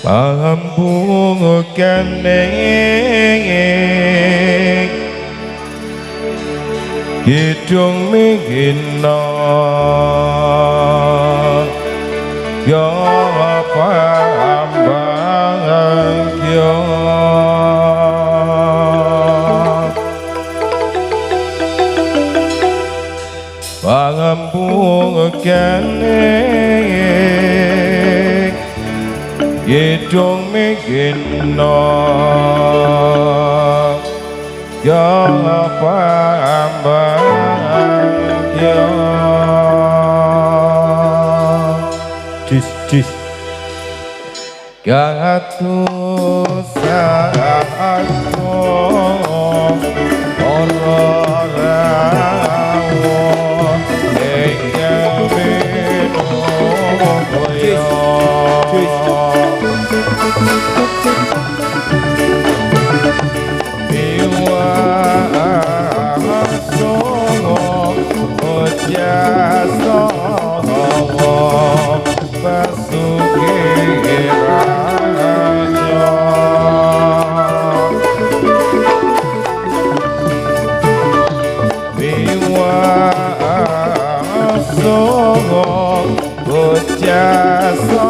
Ampun kene kidung mingina ya pambang ya ampun kene kidung mingina ya pambang ya dis katusan aku ora rawuh ing Jasa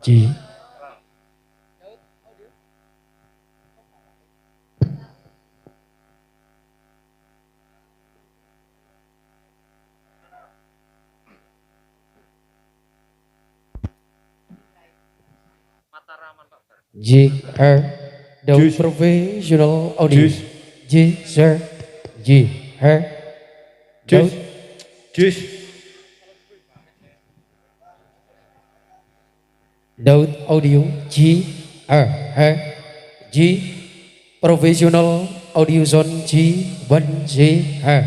Ji. JR Daud Professional Audio J Sir JR Daud Daud Audio JR J Professional Audio Zone J1JR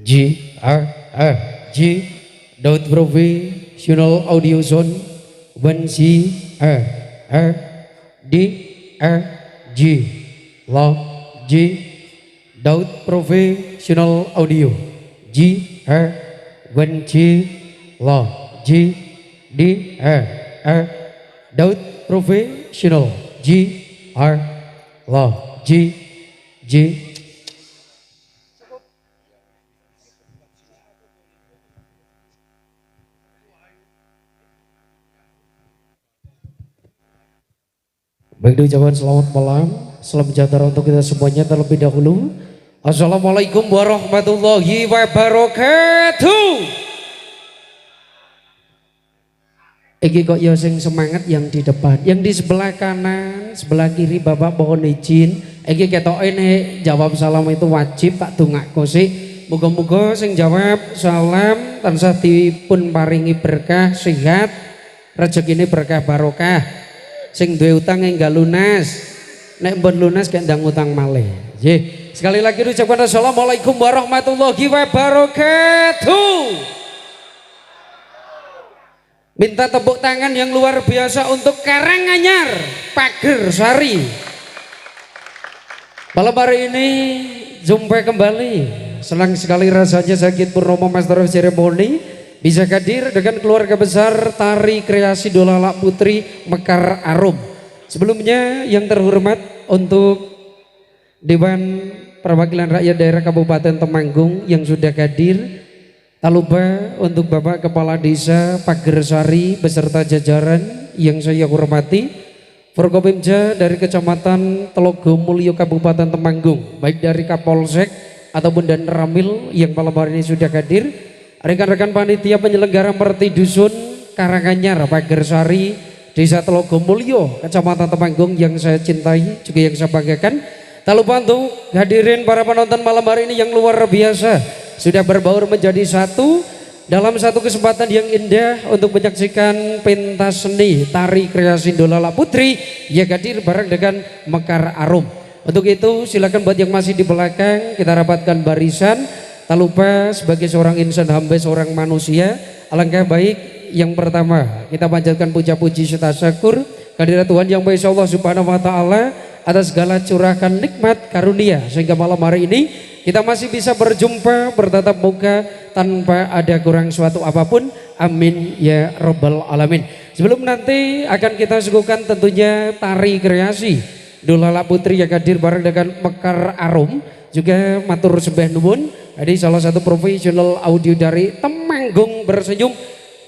JRR J Daud Professional Audio Zone 1C R D R J Law J Daud Professional Audio J R 1C Law J D R Daud Professional J R Law J J Baik, diucapkan selamat malam, salam sejahtera untuk kita semuanya terlebih dahulu. Assalamualaikum warahmatullahi wabarakatuh. Iki kok ya sing semangat yang di depan, yang di sebelah kanan, sebelah kiri Bapak mohon izin. Iki ketoke nek jawab salam itu wajib tak dongakno sik. Muga-muga sing jawab salam tansah dipun paringi berkah, sehat, rezekine berkah barokah. Sing duwe utang enggak lunas, nek mbon lunas gak ndang utang malih. Nggih, sekali lagi ucapkan assalamualaikum warahmatullahi wabarakatuh. Minta tepuk tangan yang luar biasa untuk Karanganyar Pager Sari. Malam hari ini jumpa kembali. Senang sekali rasanya Sakit Purnomo Master of Ceremony bisa hadir dengan keluarga besar Tari Kreasi Dolala Putri Mekar Arum. Sebelumnya yang terhormat untuk Dewan Perwakilan Rakyat Daerah Kabupaten Temanggung yang sudah hadir. Tak lupa untuk Bapak Kepala Desa Pager Sari beserta jajaran yang saya hormati. Forkopimda dari Kecamatan Telogo Mulyo Kabupaten Temanggung, baik dari Kapolsek ataupun dan Ramil yang malam hari ini sudah hadir. Rekan-rekan panitia penyelenggara Merti Dusun Karanganyar Pager Sari Desa Telogo Mulyo Kecamatan Temanggung yang saya cintai juga yang saya banggakan. Tak lupa untuk hadirin para penonton malam hari ini yang luar biasa sudah berbaur menjadi satu dalam satu kesempatan yang indah untuk menyaksikan pentas seni Tari Kreasi Dolala Putri yang hadir bareng dengan Mekar Arum. Untuk itu silakan buat yang masih di belakang kita rapatkan barisan. Tak lupa sebagai seorang insan hamba, seorang manusia, alangkah baik yang pertama kita panjatkan puja-puji serta syukur kehadirat Tuhan yang Maha Esa Allah Subhanahu wa taala atas segala curahan nikmat karunia sehingga malam hari ini kita masih bisa berjumpa bertatap muka tanpa ada kurang suatu apapun. Amin ya rabbal alamin. Sebelum nanti akan kita suguhkan tentunya Tari Kreasi Dolala Putri yang hadir bareng dengan Mekar Arum, juga matur sembah nuwun. Jadi salah satu profesional audio dari Temanggung bersenyum.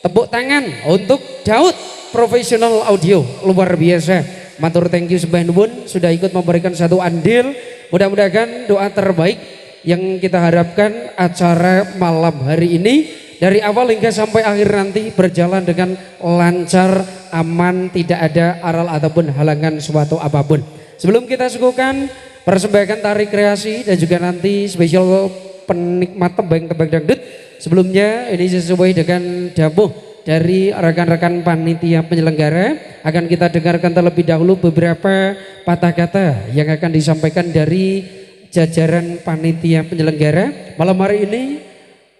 Tepuk tangan untuk Daud Profesional Audio, luar biasa. Matur thank you sembah nuwun sudah ikut memberikan satu andil. Mudah-mudahan doa terbaik yang kita harapkan acara malam hari ini dari awal hingga sampai akhir nanti berjalan dengan lancar, aman, tidak ada aral ataupun halangan suatu apapun. Sebelum kita suguhkan persembahkan Tari Kreasi dan juga nanti spesial penikmat tembang-tembang dangdut. Sebelumnya ini sesuai dengan dabuh dari rekan-rekan panitia penyelenggara akan kita dengarkan terlebih dahulu beberapa patah kata yang akan disampaikan dari jajaran panitia penyelenggara malam hari ini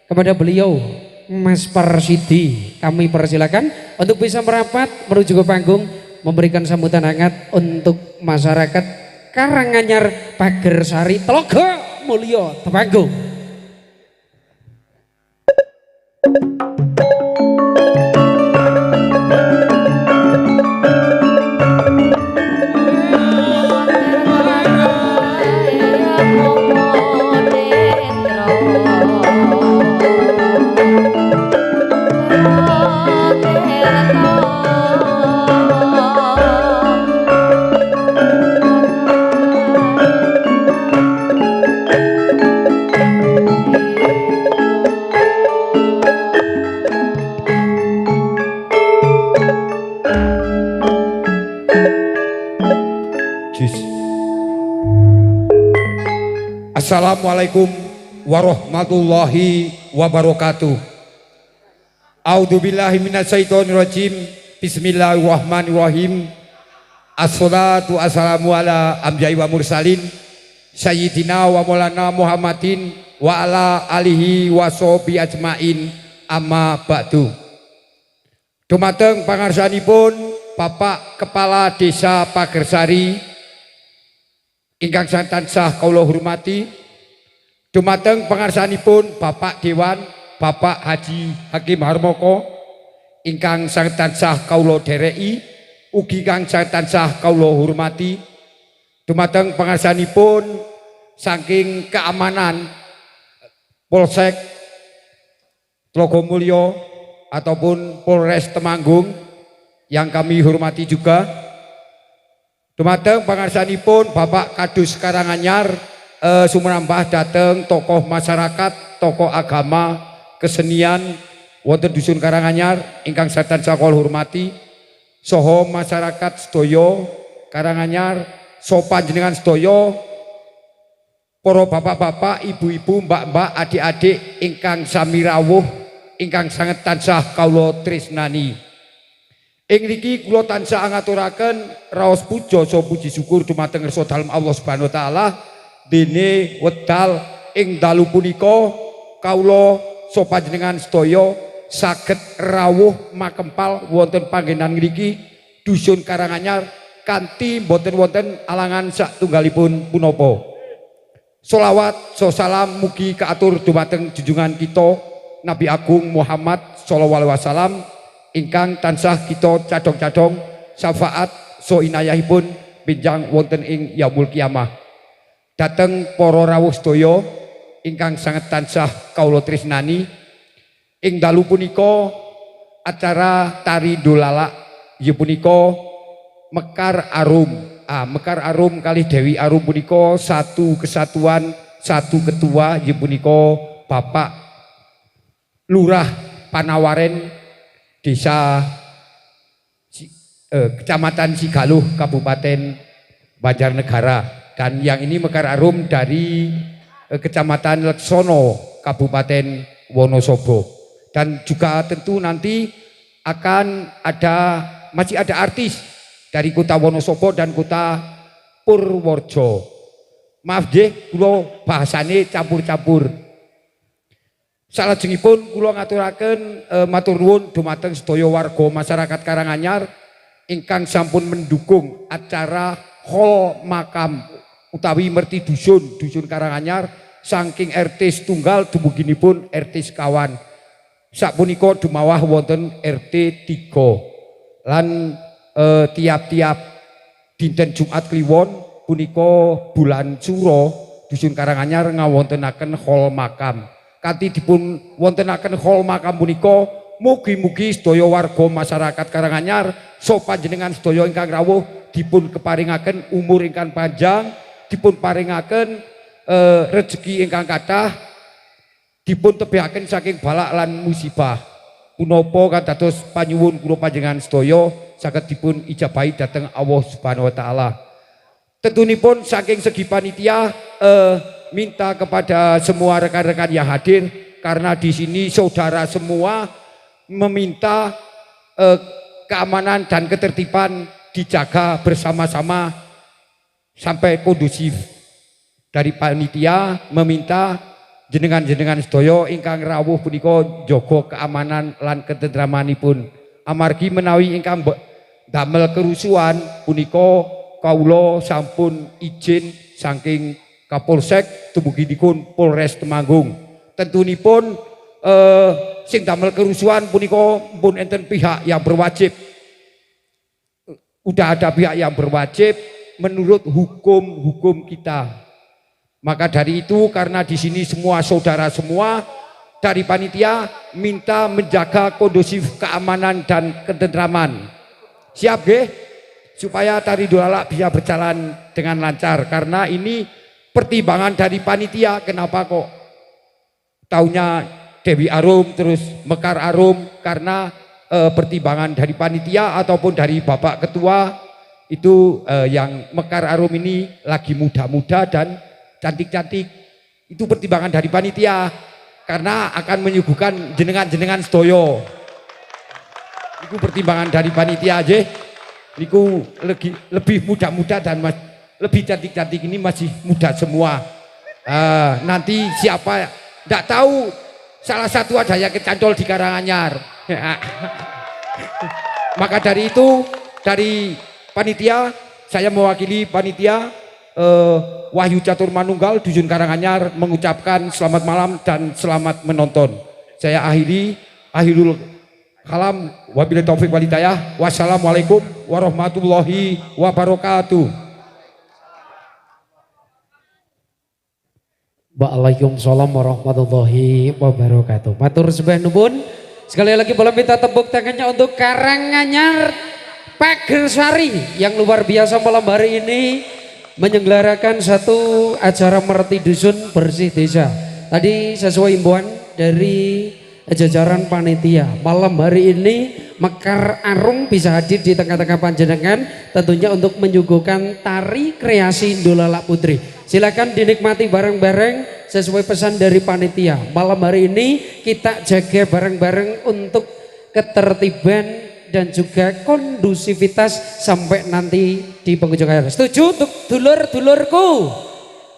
kepada beliau Mas Parsidi. Kami persilakan untuk bisa merapat menuju ke panggung memberikan sambutan hangat untuk masyarakat Karanganyar Pager Sari Telogo Mulyo Temanggung. Assalamualaikum warahmatullahi wabarakatuh. A'udzubillahi minasyaitonirrajim. Bismillahirrahmanirrahim. Assalatu wassalamu ala anbiya'i wa mursalin sayyidina wa maulana Muhammadin wa ala alihi wa sahbihi ajmain, amma ba'du. Dumateng pangarsanipun Bapak Kepala Desa Pagersari ingkang tansah kula hormati, dumateng pangarsanipun Bapak Dewan Bapak Haji Hakim Harmoko ingkang tansah kula dereki, ugi kang tansah kula hormati, dumateng pangarsanipun saking keamanan Polsek Tlogomulyo ataupun Polres Temanggung yang kami hormati juga, dumateng pangarsanipun Bapak Kadus Karanganyar sumrambah dateng tokoh masyarakat, tokoh agama, kesenian wonten dusun Karanganyar ingkang tansah kula hormati, soho masyarakat sedaya Karanganyar, so panjenengan sedaya, para bapak-bapak, ibu-ibu, mbak-mbak, adik-adik ingkang sami rawuh, ingkang sanget tansah kawula tresnani. Ing niki kula tansah ngaturaken raos puja saha puji syukur dumateng ngarsa dalem Allah Subhanahu wa taala dene wedal ing dalu punika kawula so panjenengan sedaya saged rawuh makempal wonten panggenan ngriki dusun Karanganyar kanthi boten wonten alangan satunggalipun punapa. Sholawat so salam mugi kaatur dumateng junjungan kita Nabi Agung Muhammad sallallahu alaihi wasallam ingkang tansah kita cadhong-cadhong syafaat so inayahipun benjang wonten ing yaumul kiamah. Dateng para rawuh sedaya ingkang sanget tansah kawula tresnani, ing dalu punika acara tari dolala inggih punika Mekar Arum. Mekar Arum kali Dewi Arum punika satu kesatuan, satu ketua inggih punika Bapak Lurah Panawaren Desa Kecamatan Sigaluh Kabupaten Banjarnegara, dan yang ini Mekar Arum dari Kecamatan Leksono Kabupaten Wonosobo. Dan juga tentu nanti akan masih ada artis dari kota Wonosobo dan kota Purworejo. Maaf nggih kula bahasane campur-campur. Salajengipun kula ngaturaken matur nuwun dumateng sedaya warga masyarakat Karanganyar ingkang sampun mendukung acara hol makam utawi merti dusun Karanganyar saking RT setunggal dumuginipun RT sekawan. Sapunika dumawah wonten RT 3 lan tiap-tiap dinten Jumat Kliwon punika bulan Suro dusun Karanganyar ngawontenaken hol makam. Kanthi dipun wontenaken hol makam punika mugi-mugi sedaya warga masyarakat Karanganyar so panjenengan sedaya ingkang rawuh dipun keparingaken umur ingkang panjang, dipun paringaken rezeki ingkang kathah, dipun tebihaken saking balak lan musibah. Punapa kan dados panyuwun kula panjenengan sedaya saged dipun ijabahi dhateng Allah Subhanahu wa taala. Tentunipun saking segi panitia minta kepada semua rekan-rekan yang hadir, karena di sini saudara semua meminta keamanan dan ketertiban dijaga bersama-sama sampai kondusif. Dari panitia meminta jenengan-jenengan sedaya ingkang rawuh punika jaga keamanan lan ketentramanipun. Amargi menawi ingkang damel kerusuhan punika kawula sampun izin saking Kapolsek dumuginipun Polres Temanggung. Tentunipun sing damel kerusuhan punika pun enten pihak yang berwajib. Udah ada pihak yang berwajib menurut hukum kita. Maka dari itu karena di sini semua saudara semua dari panitia minta menjaga kondusif keamanan dan ketentraman. Siap nggih? Supaya tari dolala bisa berjalan dengan lancar, karena ini pertimbangan dari panitia. Kenapa kok taunya Dewi Arum terus Mekar Arum? Karena pertimbangan dari panitia ataupun dari Bapak Ketua Itu yang Mekar Arum ini lagi muda-muda dan cantik-cantik. Itu pertimbangan dari panitia karena akan menyuguhkan jenengan-jenengan sedoyo. Itu pertimbangan dari panitia aja. Niku lebih muda-muda dan lebih cantik-cantik ini masih muda semua. Nanti siapa tidak tahu, salah satu ada yang kecantol di Karanganyar. Maka dari itu, dari panitia, saya mewakili panitia Wahyu Catur Manunggal Dusun Karanganyar mengucapkan selamat malam dan selamat menonton. Saya akhirul kalam, wabillahi taufik walhidayah. Wassalamualaikum warahmatullahi wabarakatuh. Waalaikumsalam warahmatullahi wabarakatuh. Matur sembah nuwun. Sekali lagi boleh minta tepuk tangannya untuk Karanganyar Pagersari yang luar biasa malam hari ini menyelenggarakan satu acara Merti Dusun Bersih Desa. Tadi sesuai imbauan dari jajaran panitia, malam hari ini Mekar Arum bisa hadir di tengah-tengah panjenengan tentunya untuk menyuguhkan tari kreasi Dolalak Putri. Silakan dinikmati bareng-bareng sesuai pesan dari panitia. Malam hari ini kita jaga bareng-bareng untuk ketertiban dan juga kondusivitas sampai nanti di penghujung acara. Setuju untuk dulur-dulurku?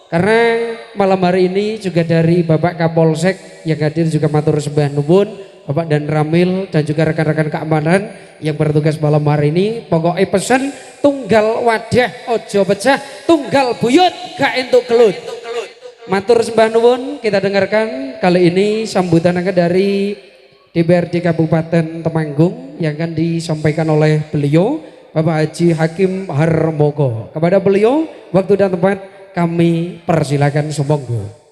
Karena malam hari ini juga dari Bapak Kapolsek yang hadir juga matur sembah nuwun, Bapak dan Ramil dan juga rekan-rekan keamanan yang bertugas malam hari ini. Pokoknya pesan tunggal wadah ojo pecah, tunggal buyut gak entuk kelut. Matur sembah nuwun, kita dengarkan kali ini sambutan dari DPRD Kabupaten Temanggung yang akan disampaikan oleh beliau Bapak Haji Hakim Harmoko. Kepada beliau waktu dan tempat kami persilakan sumonggo.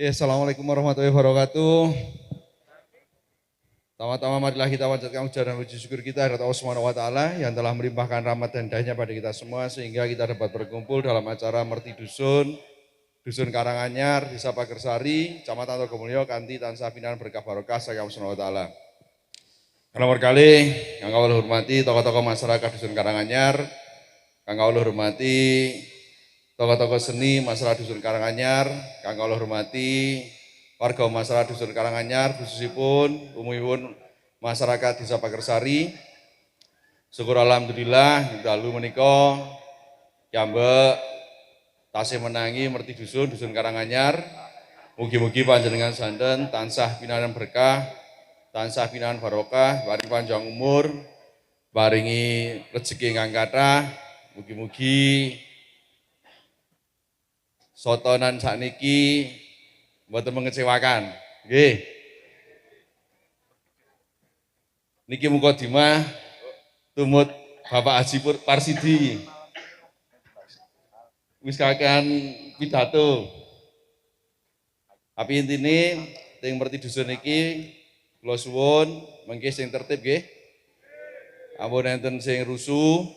Assalamualaikum warahmatullahi wabarakatuh. Tama-tama marilah kita panjatkan puja dan puji syukur kita kepada Allah Subhanahu wa taala yang telah melimpahkan rahmat dan dahnya pada kita semua sehingga kita dapat berkumpul dalam acara Merti Dusun Karanganyar, Desa Pagersari, Kecamatan Togomulyo, kanthi tansah pinanan berkah barokah saking Allah Subhanahu wa taala. Nomor kali kang kawula hormati tokoh-tokoh masyarakat Dusun Karanganyar, kang kawula hormati tokoh-tokoh seni masyarakat Dusun Karanganyar, kang kawula hormati warga masyarakat Dusun Karanganyar, khususipun umumipun masyarakat Desa Pagersari. Syukur alhamdulillah dalu menika Kyambek tasih menangi Merti Dusun Karanganyar. Mugi-mugi panjenengan santen tansah pinanan berkah, tansah pinanan barokah, paring panjang umur, paringi rezeki ingkang kathah. Mugi-mugi sotonan sakniki mboten mengecewakan. Nggih. Niki mukadimah tumut Bapak Haji Parsidi. Wis kakean pidato. Tapi intine teng Merti Dusun niki kula suwun mengki sing tertib nggih. Ampun enten sing rusuh.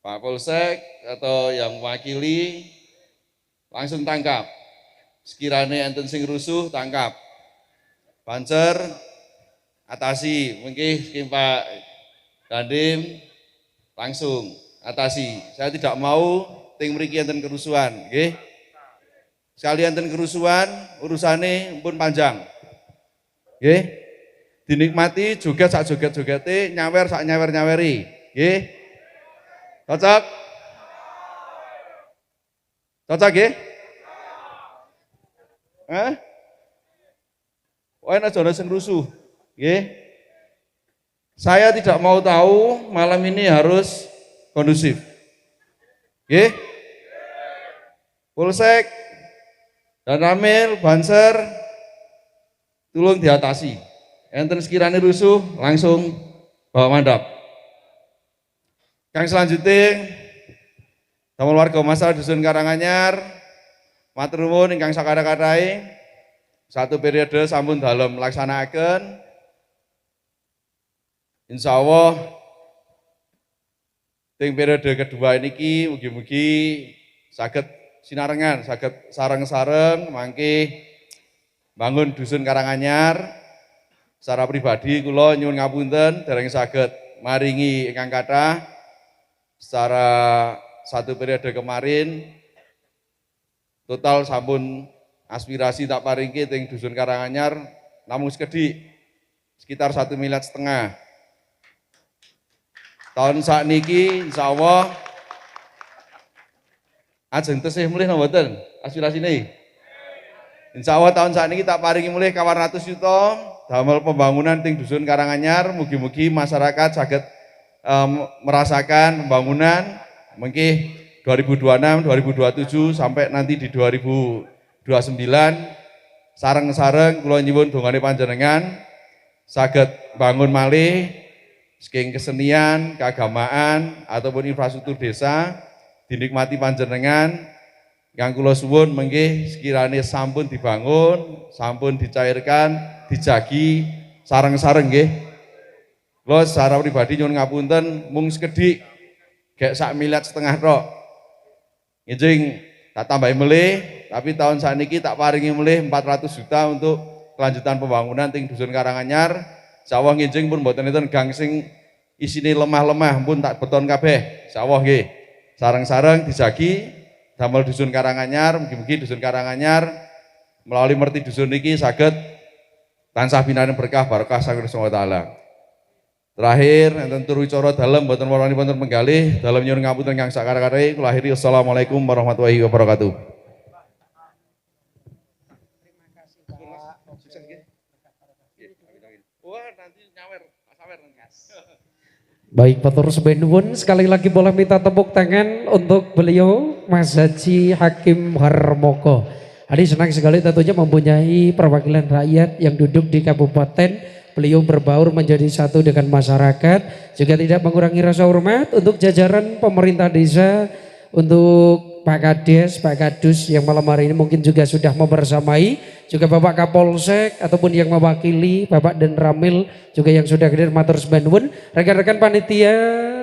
Pak Polsek atau yang mewakili langsung tangkap. Sekiranya enten sing rusuh tangkap. Bancer atasi, mungkin Pak Dandim langsung atasi. Saya tidak mau ting mriki enten kerusuhan, nggih. Sekali enten kerusuhan urusane pun panjang. Nggih. Dinikmati joget sak joget-jogete, nyawer sak nyawer-nyaweri, nggih. Cocok? Cocok nggih? Wae aja sing rusuh, nggih. Saya tidak mau tahu malam ini harus kondusif. Nggih? Polsek dan Ramil, Banser tolong diatasi. Enten sekiranya rusuh langsung Oh, mantap. Kang selanjutnya, damel warga masyarakat Dusun Karanganyar, matur nuwun ingkang sakara-karai, satu periode sampun dalem melaksanakan, insya Allah, ting periode kedua ini mugi-mugi saged sinarengan, saged sareng-sareng, mangke bangun Dusun Karanganyar. Secara pribadi kula nyuwun ngapunten dereng saged maringi ingkang kathah secara satu periode kemarin total sampun aspirasi tak paringke teng Dusun Karanganyar namung sekedhik sekitar 1,5 miliar. Tahun sakniki insyaallah ajeng tesih mulih napa mboten aspirasine. Insyaallah tahun sakniki tak paringi mulih kawan 100 juta damel pembangunan ting Dusun Karanganyar, mugi-mugi masyarakat saged merasakan pembangunan mungkin 2026, 2027 sampai nanti di 2029 sareng-sareng kula nyuwun dongane panjenengan saged bangun malih saking kesenian, keagamaan ataupun infrastruktur desa dinikmati panjenengan yang kula suwun mengke sekiranya sampun dibangun, sampun dicairkan, dijagi sareng-sareng nggih. Kula secara pribadi nyuwun ngapunten mung sekedhik gek 1,5 miliar tok. Ngijing tak tambahi melih, tapi tahun sakniki tak paringi melih 400 juta untuk kelanjutan pembangunan ting Dusun Karanganyar. Insyaallah ngijing pun mboten enten gang sing isine lemah-lemah pun tak beton kabeh. Insyaallah nggih. Sareng-sareng dijagi damel Dusun Karanganyar, mugi-mugi Dusun Karanganyar melalui merti dusun niki saged tansah binaring berkah barokah saking Gusti Allah. Terakhir enten tur wicara dalem mboten warani-warani penggalih, dalem nyuwun ngapunten kang sakara-kare kula akhiri assalamualaikum warahmatullahi wabarakatuh. Baik, Batur Sebenwun, sekali lagi boleh minta tepuk tangan untuk beliau Mas Haji Hakim Harmoko. Hari senang sekali tentunya mempunyai perwakilan rakyat yang duduk di kabupaten. Beliau berbaur menjadi satu dengan masyarakat, juga tidak mengurangi rasa hormat untuk jajaran pemerintah desa, untuk Pak Kades, Pak Kadus yang malam hari ini mungkin juga sudah membersamai, juga Bapak Kapolsek ataupun yang mewakili Bapak Dan Ramil juga yang sudah hadir matur sebenwun, rekan-rekan panitia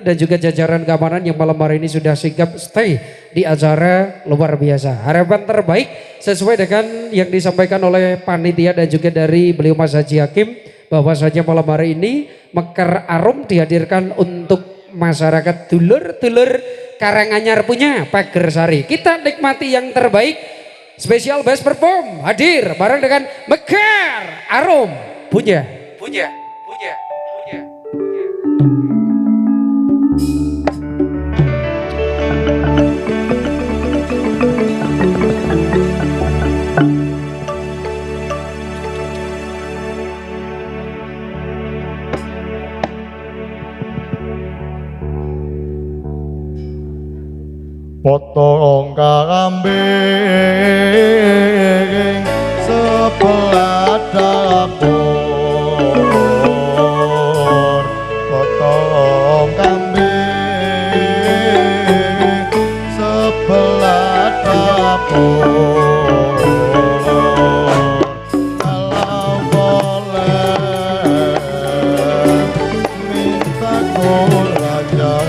dan juga jajaran keamanan yang malam hari ini sudah sigap stay di acara luar biasa. Harapan terbaik sesuai dengan yang disampaikan oleh panitia dan juga dari beliau Mas Haji Hakim, bahwasanya malam hari ini Mekar Arum dihadirkan untuk masyarakat dulur-dulur Karanganyar punya Pager Sari. Kita nikmati yang terbaik. Special Best Perform hadir bareng dengan Mekar Arum punya. Potong kambing sebelah dapur, potong kambing sebelah dapur. Kalau boleh minta kulajar.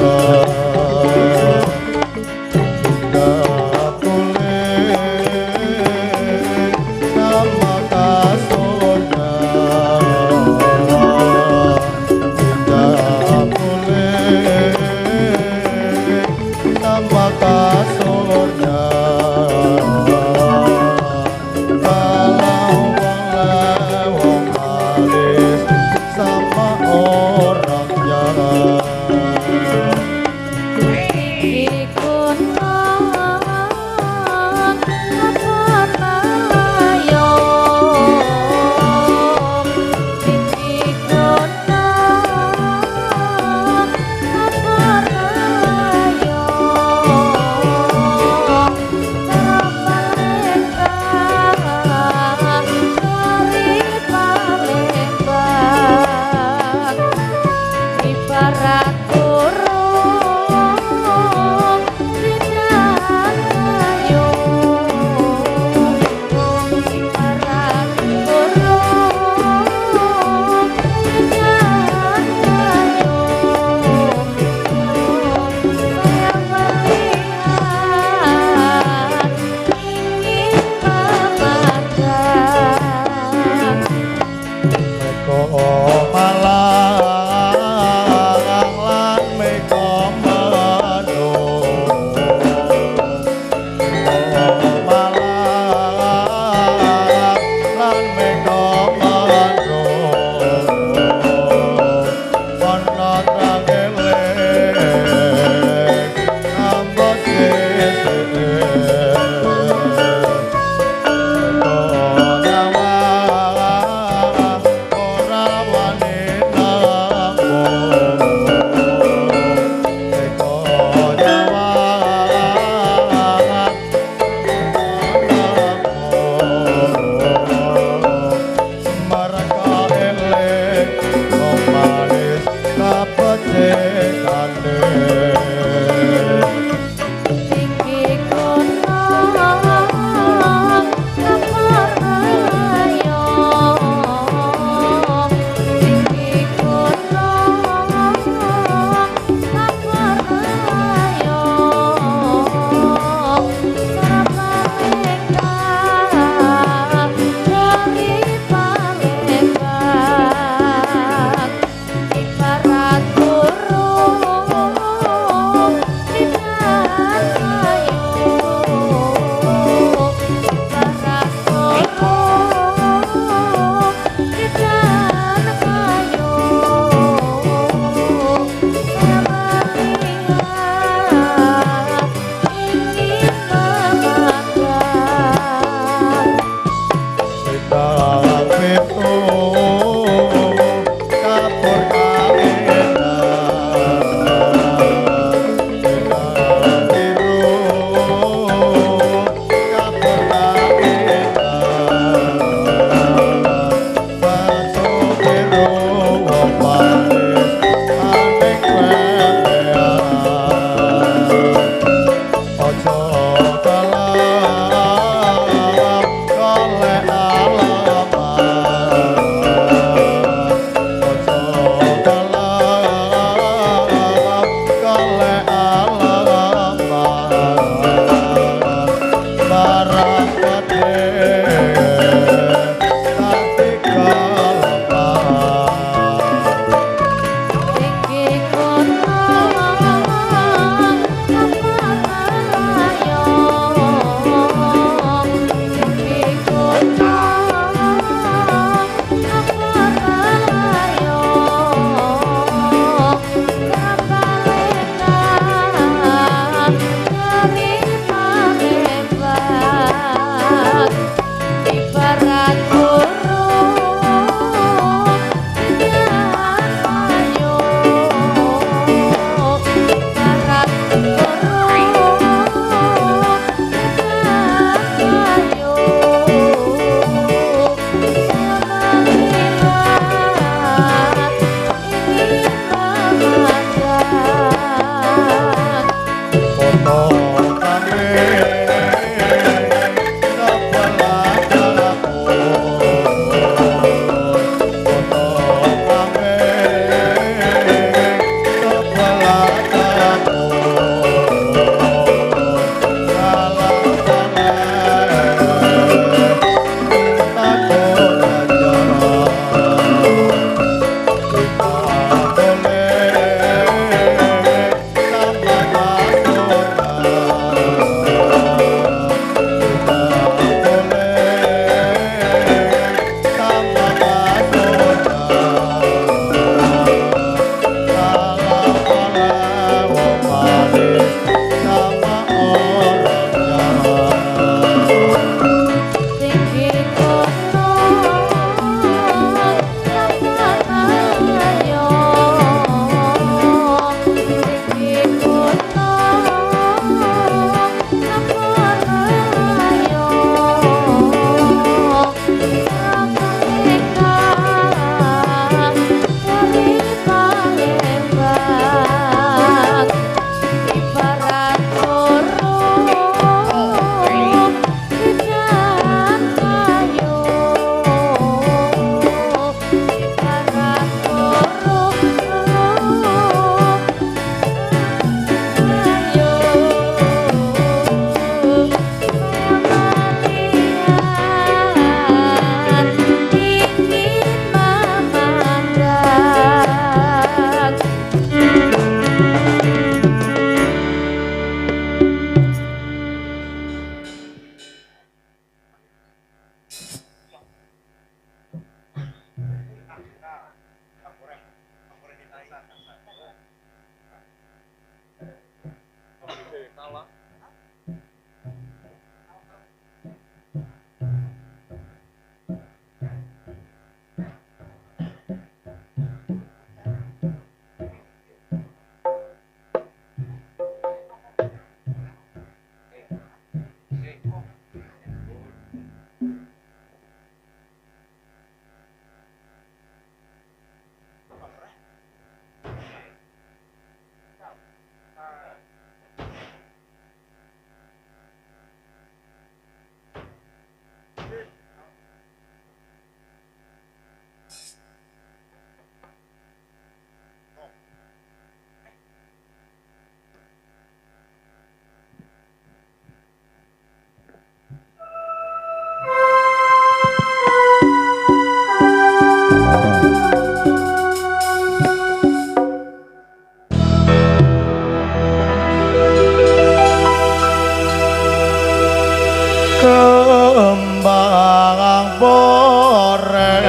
kembang borer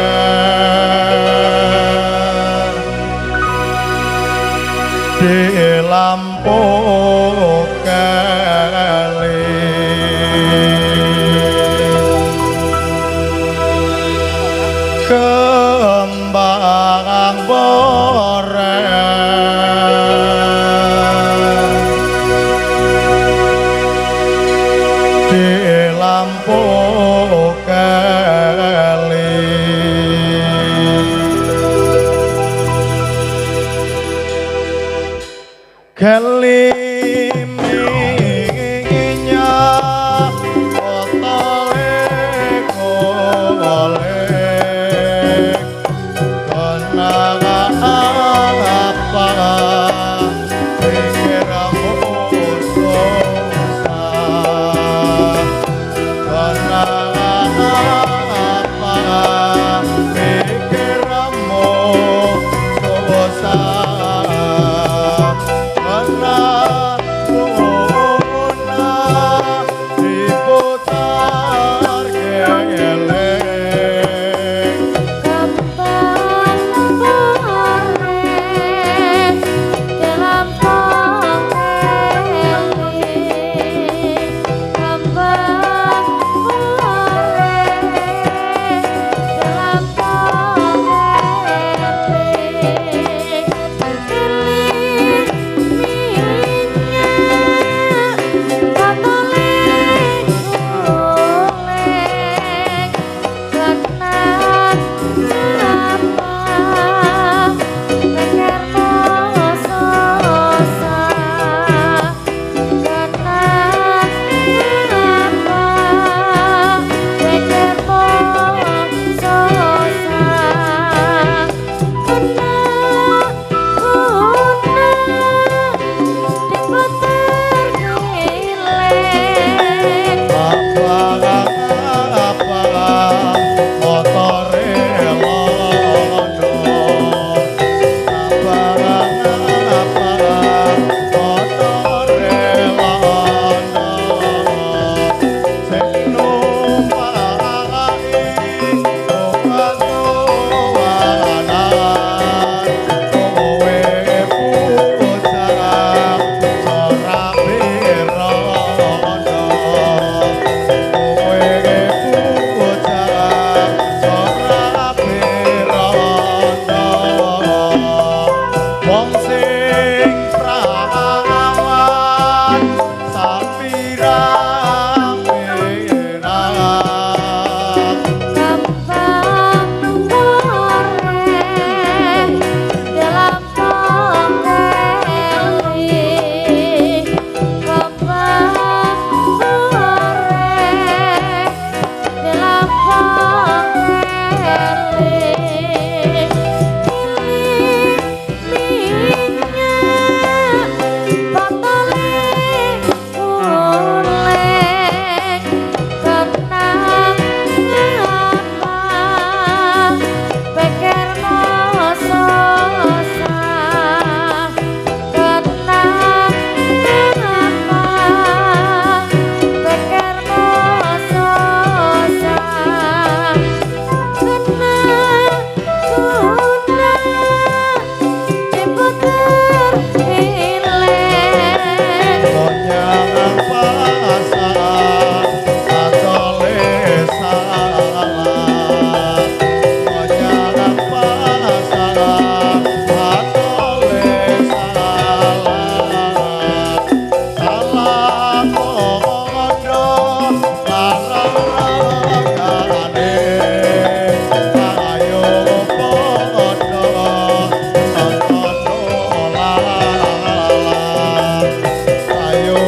di lampu kali kembang borer di lampu kali Ayo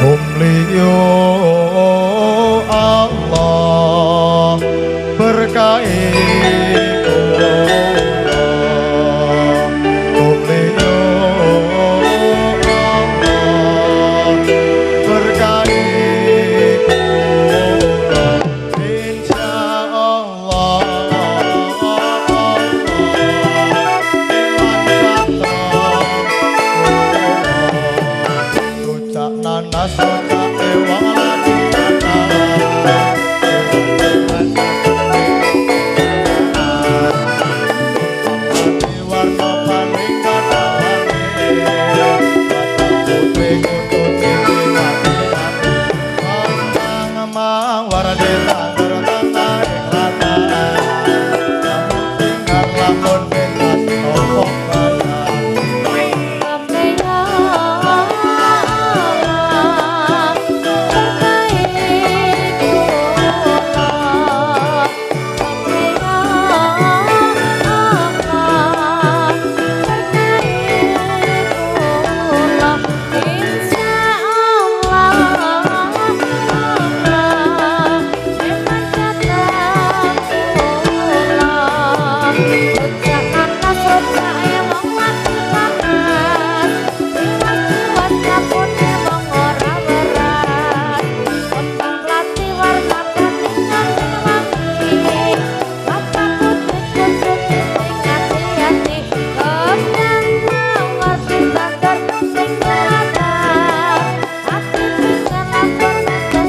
Kumliyo Allah berkahi kula Kumliyo Allah berkahi kula insyaallah nanas ojak ewang lagi warna paling kadawange putri kutu tinggi mati ambang mawar desa tertata ikhlatan tinggal lamun pentas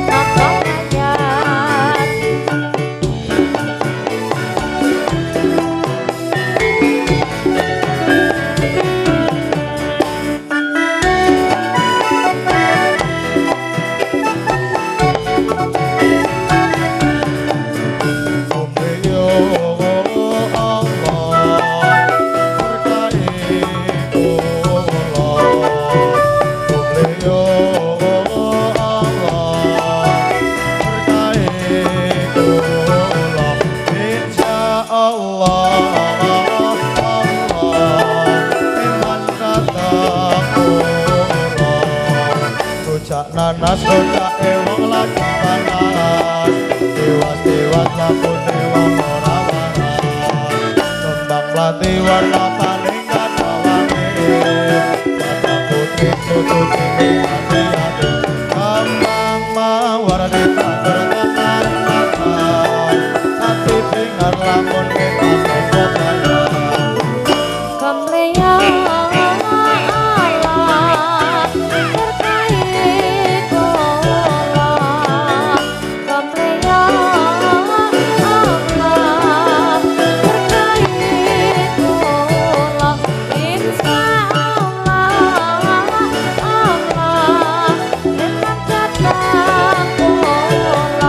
topok kaya nanas ojak ewang lagi panas dewas-dewas lapun ewang ora waras kembang melati warna paling kadawange batang putih kutu tinggi hati-hati kembang mawar desa bertahan makan hati dengar lamun pentas topok kaya Kamleya Allah berkahi kula Kamleya Allah berkahi kula insyaallah Allah memang kata kula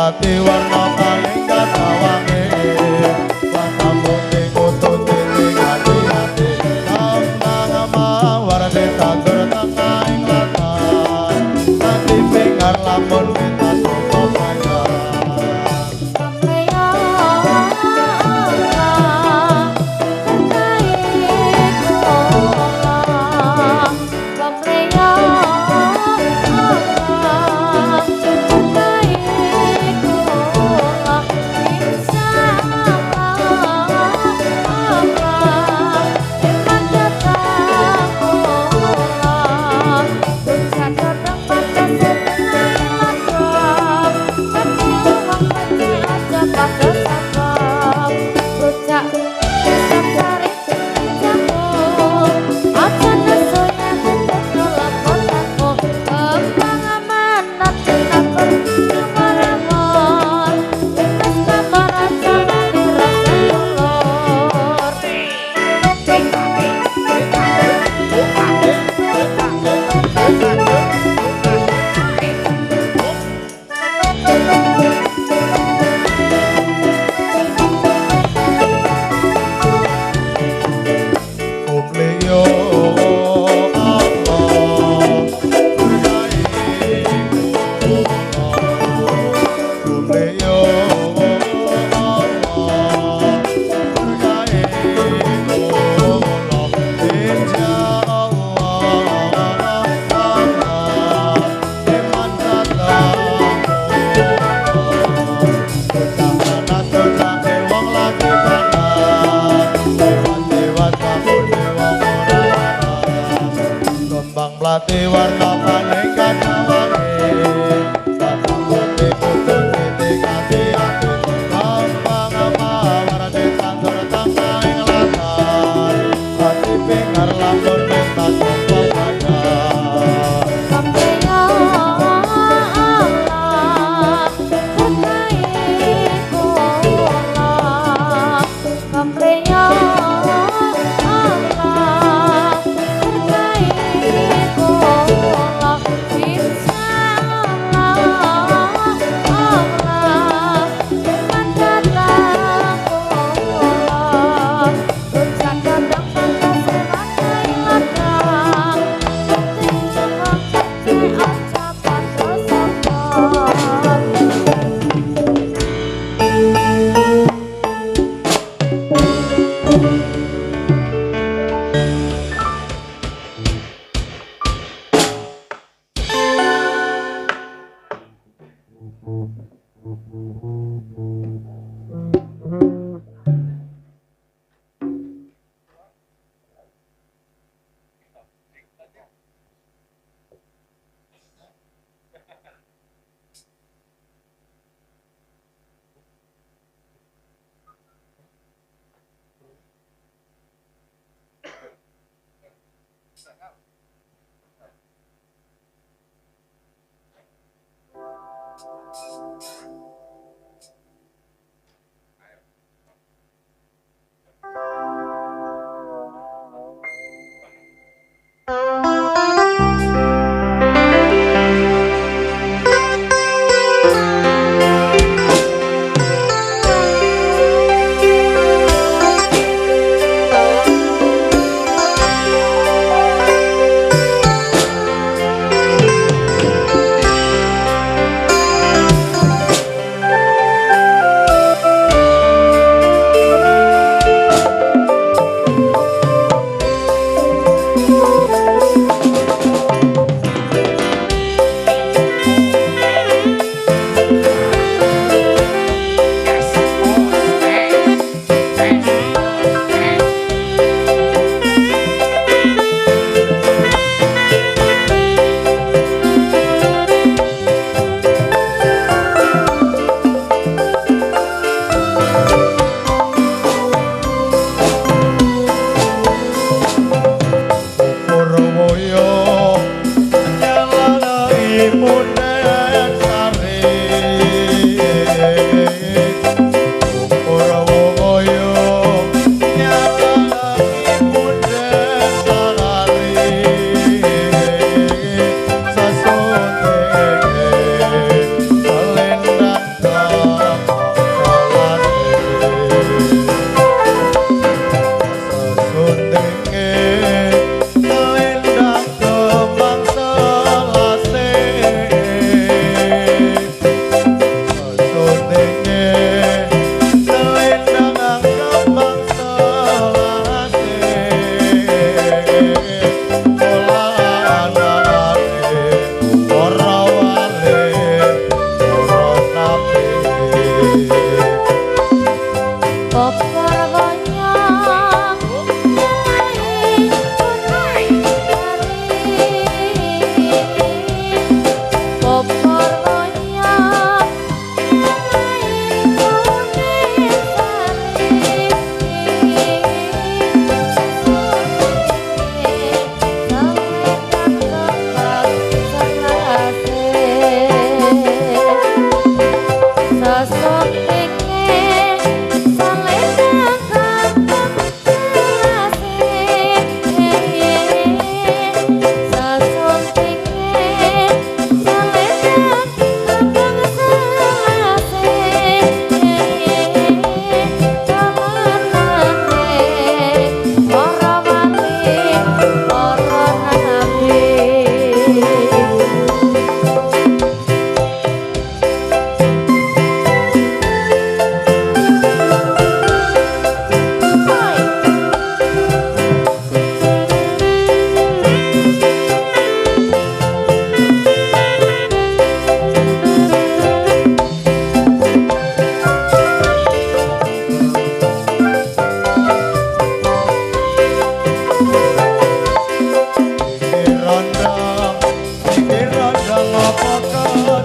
melati warna paling katawangi warna putih kutu tiring hati-hati kambang mawar ditatur tengah ing latar nanti pingar lamun kita sopo kaya melati warna paling katawangi warna putih kutu titik hati-hati kambang mawar ditatur tengah ing latar hati pingar lamun kita sopo kaya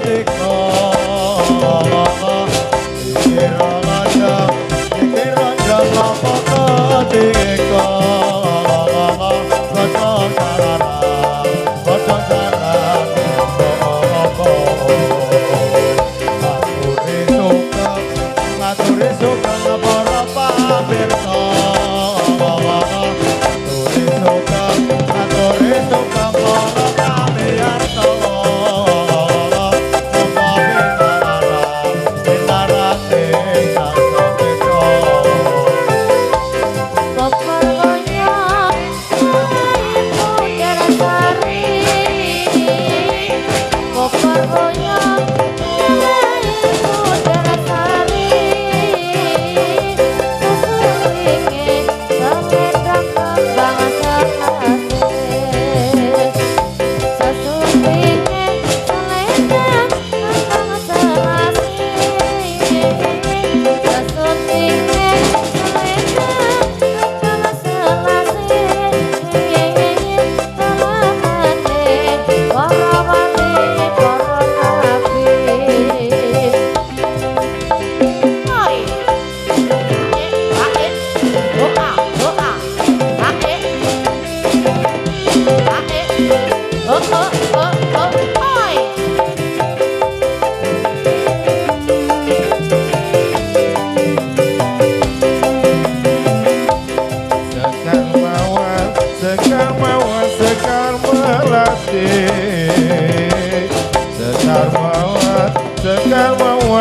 teka dikira lanjang apakah teka gotong sarana ngaturi sugeng para pamirsa ngaturi sugeng para pamirsa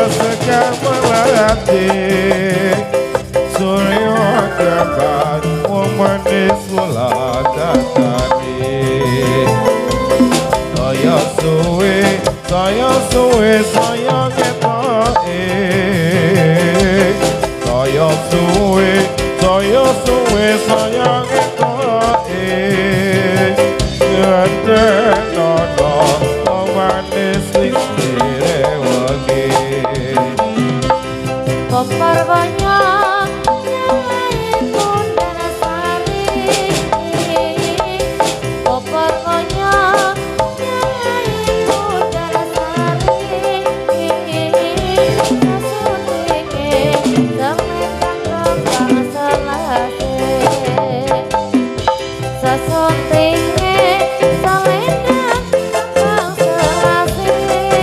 Sekar melati Suryo jagat Wamanis wulagatani Saya suwe Saya ngetoke Saya suwe Saya ngetoke Gede nono Wamanis liksire wage Kopar banyak yang lain pun Darasari. Kopar banyak yang lain pun Darasari. Sasuntinge semetang kembang selase. Sasuntinge selendang kembang selase. Sasuntinge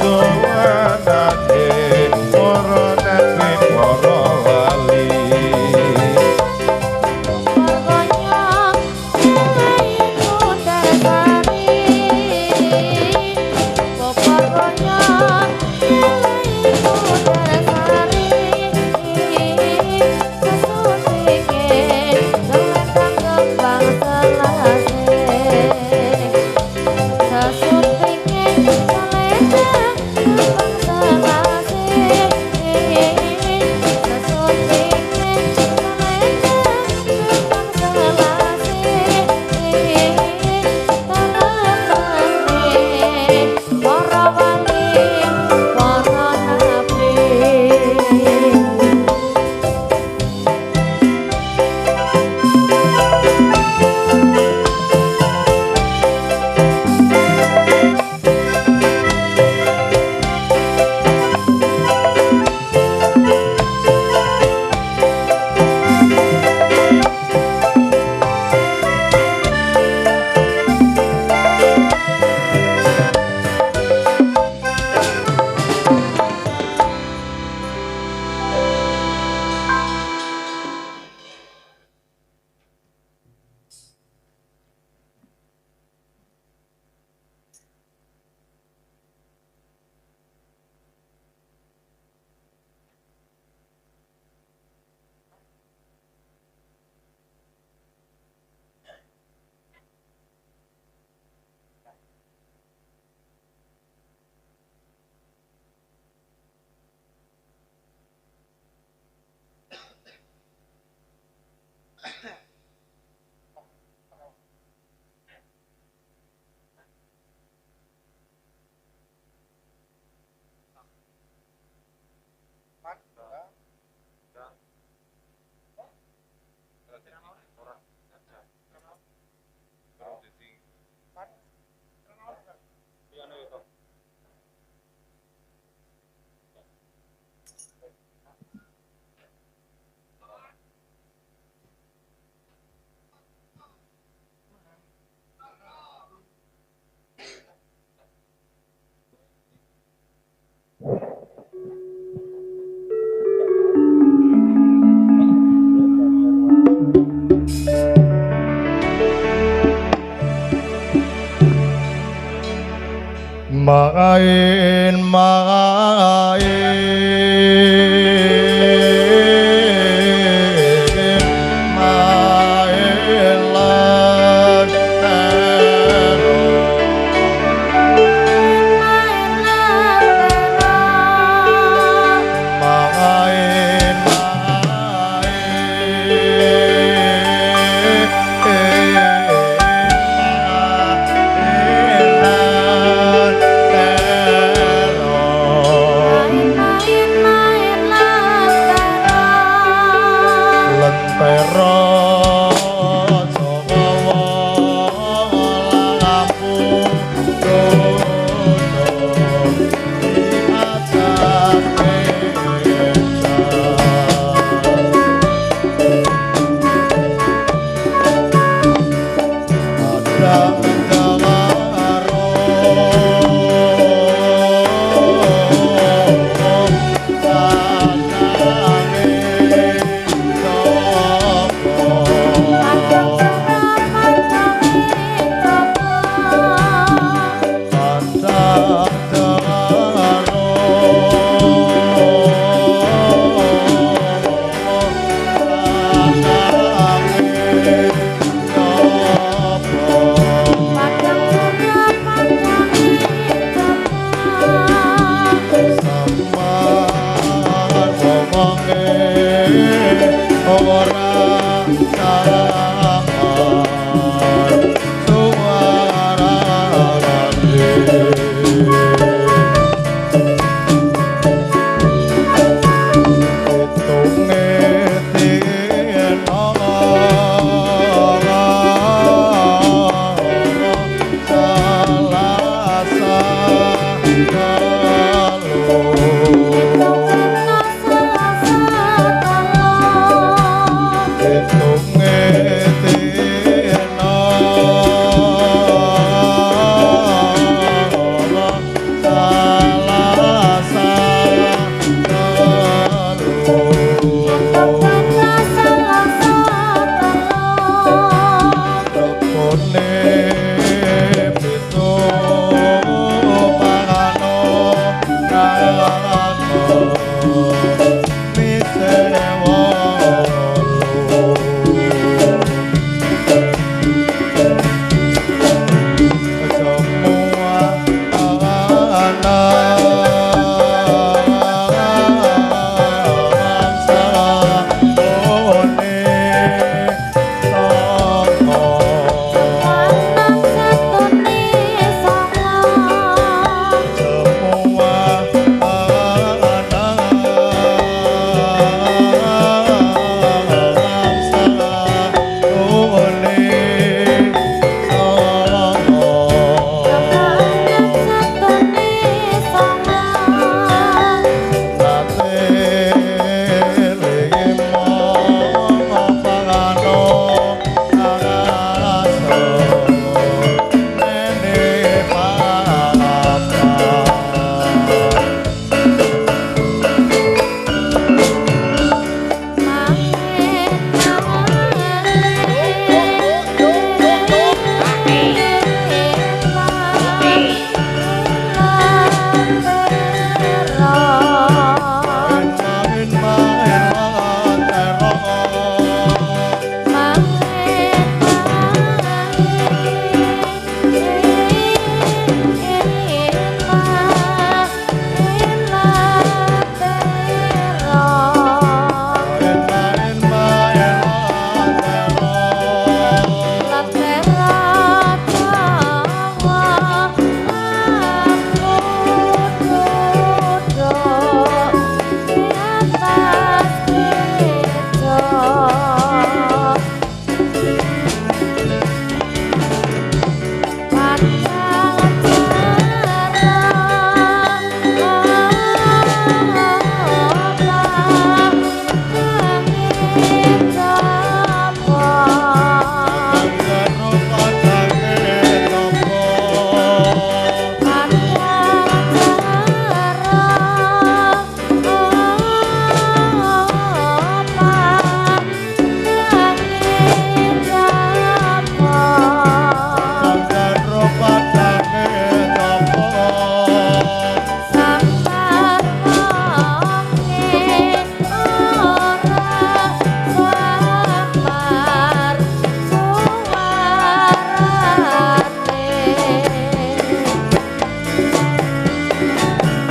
Suwanane para nabi para wali main lan suara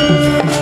Thank